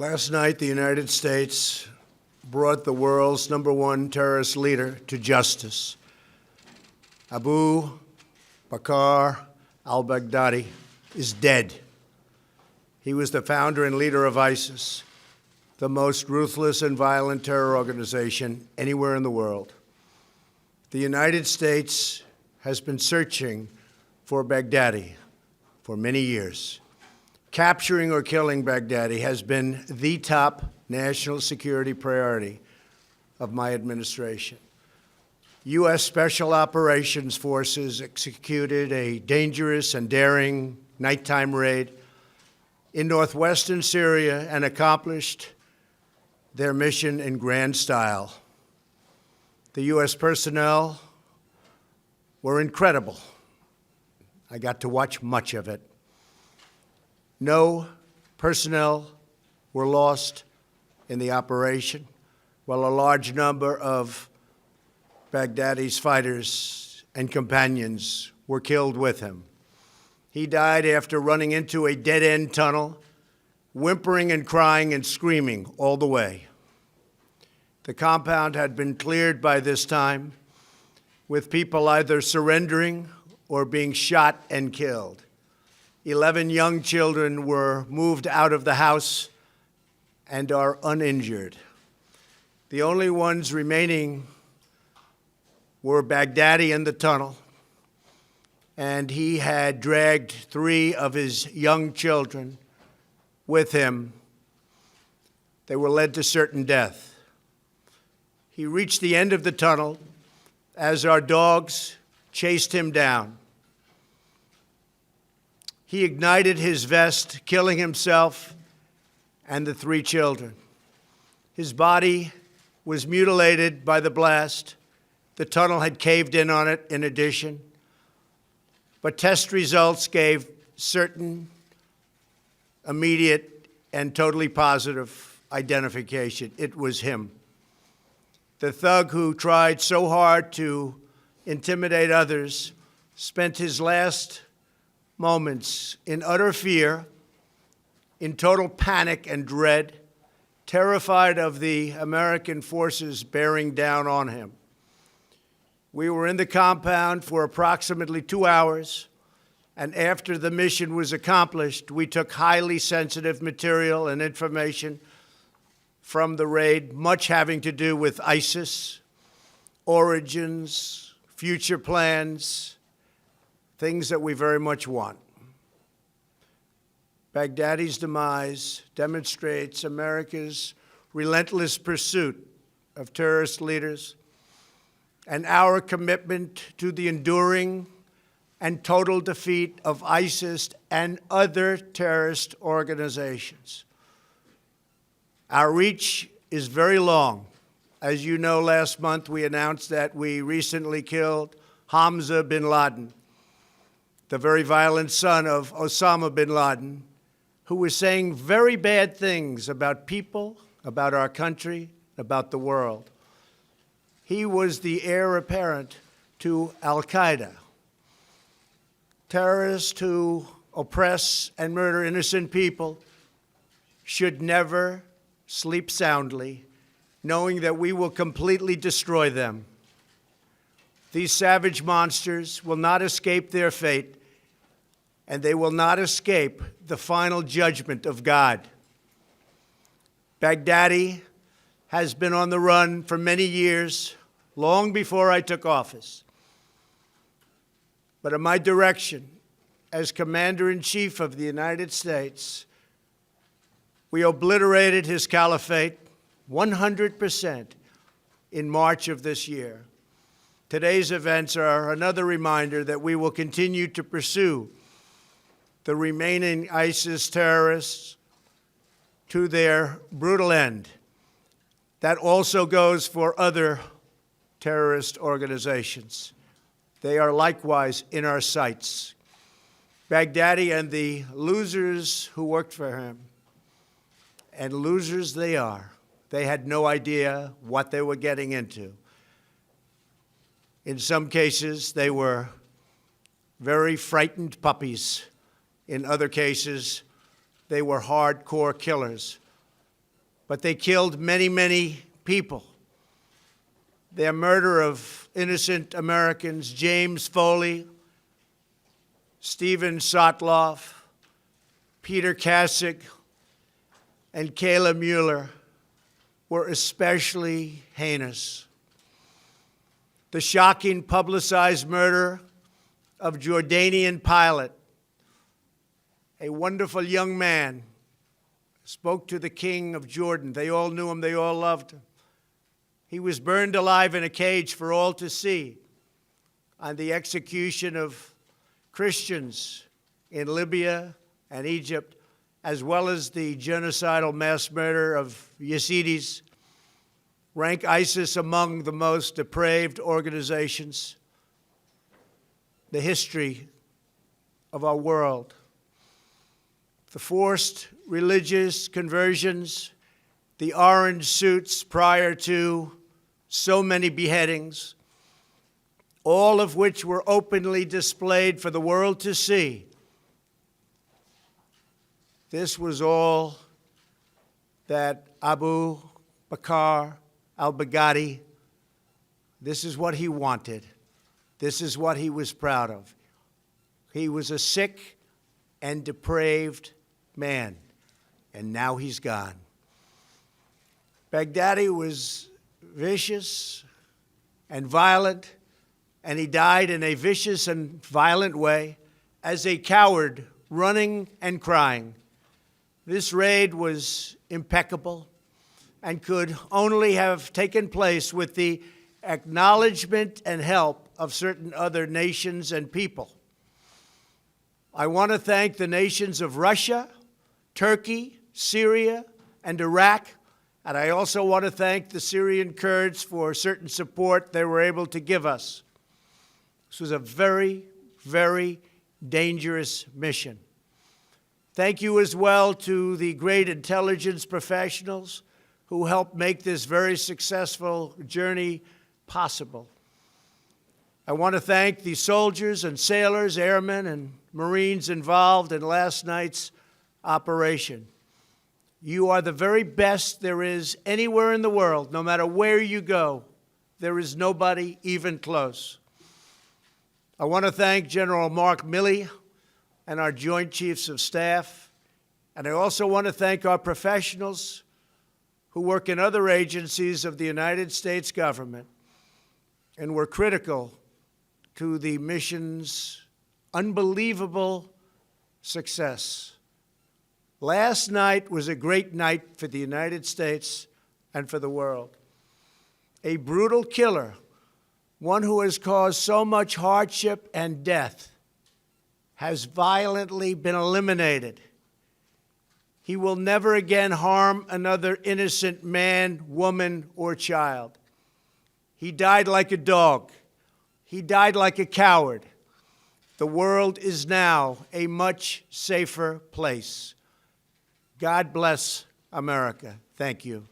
Last night, the United States brought the world's #1 terrorist leader to justice. Abu Bakr al Baghdadi is dead. He was the founder and leader of ISIS, the most ruthless and violent terror organization anywhere in the world. The United States has been searching for Baghdadi for many years. Capturing or killing Baghdadi has been the top national security priority of my administration. U.S. Special Operations Forces executed a dangerous and daring nighttime raid in northwestern Syria and accomplished their mission in grand style. The U.S. personnel were incredible. I got to watch much of it. No personnel were lost in the operation, while a large number of Baghdadi's fighters and companions were killed with him. He died after running into a dead-end tunnel, whimpering and crying and screaming all the way. The compound had been cleared by this time, with people either surrendering or being shot and killed. 11 young children were moved out of the house and are uninjured. The only ones remaining were Baghdadi in the tunnel, and he had dragged 3 of his young children with him. They were led to certain death. He reached the end of the tunnel as our dogs chased him down. He ignited his vest, killing himself and the 3 children. His body was mutilated by the blast. The tunnel had caved in on it in addition. But test results gave certain, immediate, and totally positive identification. It was him. The thug who tried so hard to intimidate others spent his last moments in utter fear, in total panic and dread, terrified of the American forces bearing down on him. We were in the compound for approximately 2 hours, and after the mission was accomplished, we took highly sensitive material and information from the raid, much having to do with ISIS, origins, future plans, things that we very much want. Baghdadi's demise demonstrates America's relentless pursuit of terrorist leaders and our commitment to the enduring and total defeat of ISIS and other terrorist organizations. Our reach is very long. As you know, last month we announced that we recently killed Hamza bin Laden, the very violent son of Osama bin Laden, who was saying very bad things about people, about our country, about the world. He was the heir apparent to al-Qaeda, terrorists who oppress and murder innocent people should never sleep soundly, knowing that we will completely destroy them. These savage monsters will not escape their fate, and they will not escape the final judgment of God. Baghdadi has been on the run for many years, long before I took office. But at my direction, as Commander-in-Chief of the United States, we obliterated his caliphate 100% in March of this year. Today's events are another reminder that we will continue to pursue the remaining ISIS terrorists to their brutal end. That also goes for other terrorist organizations. They are likewise in our sights. Baghdadi and the losers who worked for him, and losers they are. They had no idea what they were getting into. In some cases, they were very frightened puppies. In other cases, they were hardcore killers but they killed many, many people. Their murder of innocent Americans, James Foley, Stephen Sotloff, Peter Kasich, and Kayla Mueller, were especially heinous. The shocking publicized murder of Jordanian pilot, a wonderful young man, spoke to the king of Jordan. They all knew him, they all loved him. He was burned alive in a cage for all to see on the execution of Christians in Libya and Egypt, as well as the genocidal mass murder of Yazidis, rank ISIS among the most depraved organizations in the history of our world. The forced religious conversions, the orange suits prior to so many beheadings, all of which were openly displayed for the world to see. This was all that Abu Bakr al Baghdadi, this is what he wanted. This is what he was proud of. He was a sick and depraved man, and now he's gone. Baghdadi was vicious and violent, and he died in a vicious and violent way as a coward, running and crying. This raid was impeccable and could only have taken place with the acknowledgement and help of certain other nations and people. I want to thank the nations of Russia, Turkey, Syria, and Iraq, and I also want to thank the Syrian Kurds for certain support they were able to give us. This was a very, very dangerous mission. Thank you as well to the great intelligence professionals who helped make this very successful journey possible. I want to thank the soldiers and sailors, airmen, and Marines involved in last night's operation. You are the very best there is anywhere in the world. No matter where you go, there is nobody even close. I want to thank General Mark Milley and our Joint Chiefs of Staff. And I also want to thank our professionals who work in other agencies of the United States government and were critical to the mission's unbelievable success. Last night was a great night for the United States and for the world. A brutal killer, one who has caused so much hardship and death, has violently been eliminated. He will never again harm another innocent man, woman, or child. He died like a dog. He died like a coward. The world is now a much safer place. God bless America. Thank you.